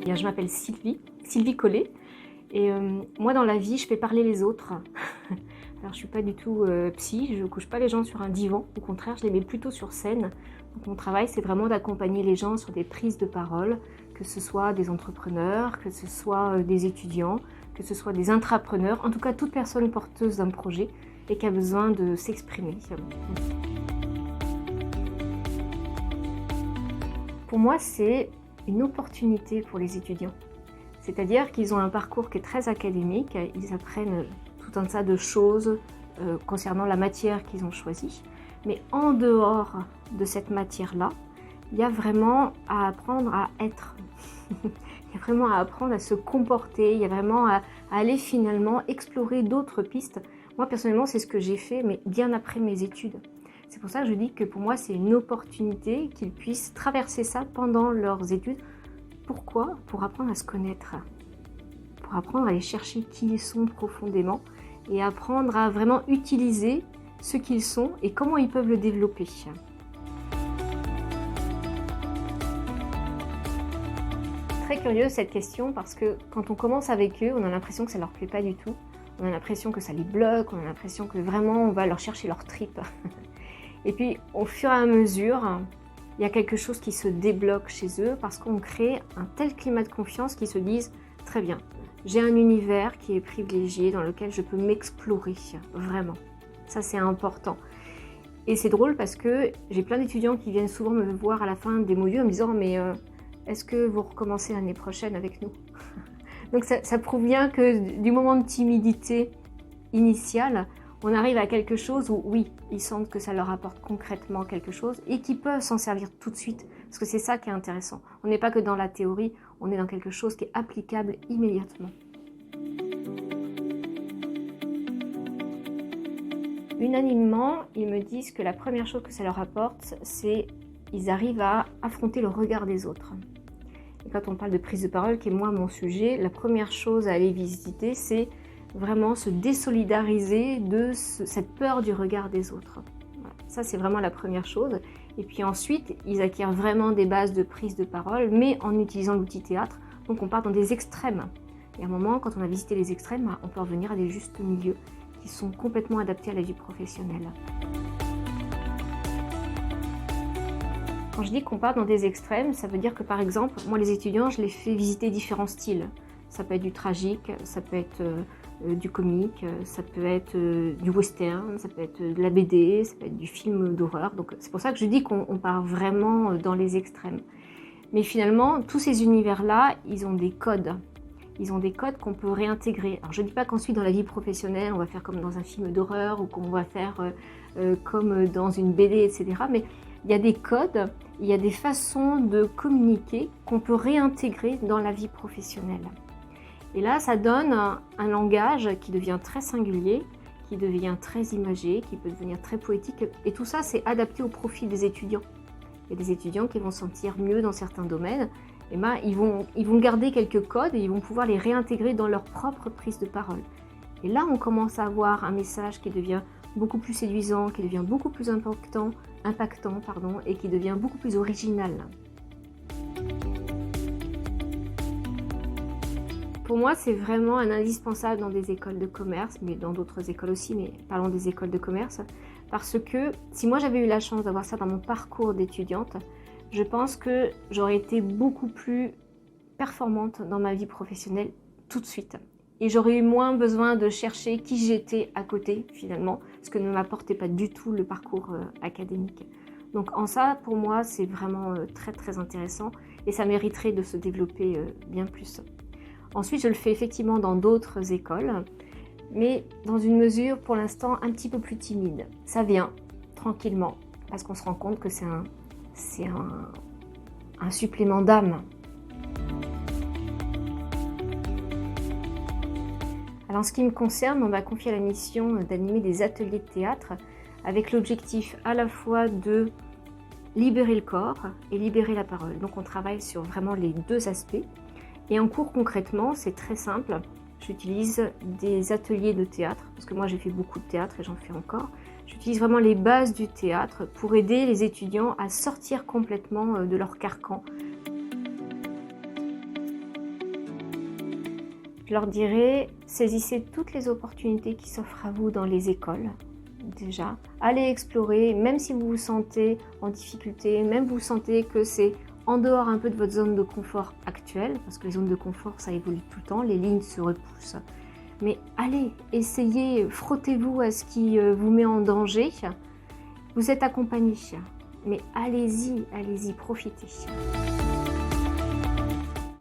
Bien, je m'appelle Sylvie Collet, et moi dans la vie je fais parler les autres. Alors je ne suis pas du tout psy, je ne couche pas les gens sur un divan, au contraire je les mets plutôt sur scène. Donc mon travail c'est vraiment d'accompagner les gens sur des prises de parole, que ce soit des entrepreneurs, que ce soit des étudiants, que ce soit des intrapreneurs, en tout cas toute personne porteuse d'un projet et qui a besoin de s'exprimer. Pour moi c'est une opportunité pour les étudiants. C'est-à-dire qu'ils ont un parcours qui est très académique, ils apprennent tout un tas de choses concernant la matière qu'ils ont choisie. Mais en dehors de cette matière-là, il y a vraiment à apprendre à être. Il y a vraiment à apprendre à se comporter, il y a vraiment à aller finalement explorer d'autres pistes. Moi personnellement, c'est ce que j'ai fait, mais bien après mes études. C'est pour ça que je dis que pour moi, c'est une opportunité qu'ils puissent traverser ça pendant leurs études. Pourquoi ? Pour apprendre à se connaître, pour apprendre à aller chercher qui ils sont profondément et apprendre à vraiment utiliser ce qu'ils sont et comment ils peuvent le développer. Très curieuse cette question parce que quand on commence avec eux, on a l'impression que ça leur plaît pas du tout. On a l'impression que ça les bloque, on a l'impression que vraiment on va leur chercher leur tripes. Et puis au fur et à mesure, il y a quelque chose qui se débloque chez eux parce qu'on crée un tel climat de confiance qu'ils se disent « Très bien, j'ai un univers qui est privilégié dans lequel je peux m'explorer, vraiment. » Ça, c'est important. Et c'est drôle parce que j'ai plein d'étudiants qui viennent souvent me voir à la fin des modules en me disant « Mais est-ce que vous recommencez l'année prochaine avec nous ?» Donc ça prouve bien que du moment de timidité initiale, on arrive à quelque chose où, oui, ils sentent que ça leur apporte concrètement quelque chose et qu'ils peuvent s'en servir tout de suite. Parce que c'est ça qui est intéressant. On n'est pas que dans la théorie, on est dans quelque chose qui est applicable immédiatement. Unanimement, ils me disent que la première chose que ça leur apporte, c'est qu'ils arrivent à affronter le regard des autres. Et quand on parle de prise de parole, qui est moi mon sujet, la première chose à aller visiter, c'est vraiment se désolidariser de cette peur du regard des autres. Voilà. Ça, c'est vraiment la première chose. Et puis ensuite, ils acquièrent vraiment des bases de prise de parole, mais en utilisant l'outil théâtre. Donc on part dans des extrêmes. Et à un moment, quand on a visité les extrêmes, on peut revenir à des justes milieux qui sont complètement adaptés à la vie professionnelle. Quand je dis qu'on part dans des extrêmes, ça veut dire que par exemple, moi les étudiants, je les fais visiter différents styles. Ça peut être du tragique, ça peut être du comique, ça peut être du western, ça peut être de la BD, ça peut être du film d'horreur. Donc c'est pour ça que je dis qu'on part vraiment dans les extrêmes. Mais finalement, tous ces univers-là, ils ont des codes. Ils ont des codes qu'on peut réintégrer. Alors je ne dis pas qu'ensuite dans la vie professionnelle, on va faire comme dans un film d'horreur ou qu'on va faire comme dans une BD, etc. Mais il y a des codes, il y a des façons de communiquer qu'on peut réintégrer dans la vie professionnelle. Et là, ça donne un langage qui devient très singulier, qui devient très imagé, qui peut devenir très poétique. Et tout ça, c'est adapté au profil des étudiants. Il y a des étudiants qui vont se sentir mieux dans certains domaines. Et ben, ils vont garder quelques codes et ils vont pouvoir les réintégrer dans leur propre prise de parole. Et là, on commence à avoir un message qui devient beaucoup plus séduisant, qui devient beaucoup plus impactant, et qui devient beaucoup plus original. Pour moi, c'est vraiment un indispensable dans des écoles de commerce, mais dans d'autres écoles aussi, mais parlons des écoles de commerce, parce que si moi j'avais eu la chance d'avoir ça dans mon parcours d'étudiante, je pense que j'aurais été beaucoup plus performante dans ma vie professionnelle tout de suite. Et j'aurais eu moins besoin de chercher qui j'étais à côté, finalement, ce que ne m'apportait pas du tout le parcours académique. Donc en ça, pour moi, c'est vraiment très très intéressant et ça mériterait de se développer bien plus. Ensuite, je le fais effectivement dans d'autres écoles, mais dans une mesure pour l'instant un petit peu plus timide. Ça vient tranquillement, parce qu'on se rend compte que c'est un supplément d'âme. Alors, en ce qui me concerne, on m'a confié la mission d'animer des ateliers de théâtre avec l'objectif à la fois de libérer le corps et libérer la parole. Donc on travaille sur vraiment les deux aspects. Et en cours concrètement, c'est très simple. J'utilise des ateliers de théâtre, parce que moi j'ai fait beaucoup de théâtre et j'en fais encore. J'utilise vraiment les bases du théâtre pour aider les étudiants à sortir complètement de leur carcan. Je leur dirais, saisissez toutes les opportunités qui s'offrent à vous dans les écoles, déjà. Allez explorer, même si vous vous sentez en difficulté, même vous sentez que c'est en dehors un peu de votre zone de confort actuelle, parce que les zones de confort, ça évolue tout le temps, les lignes se repoussent. Mais allez, essayez, frottez-vous à ce qui vous met en danger. Vous êtes accompagné, mais allez-y, profitez.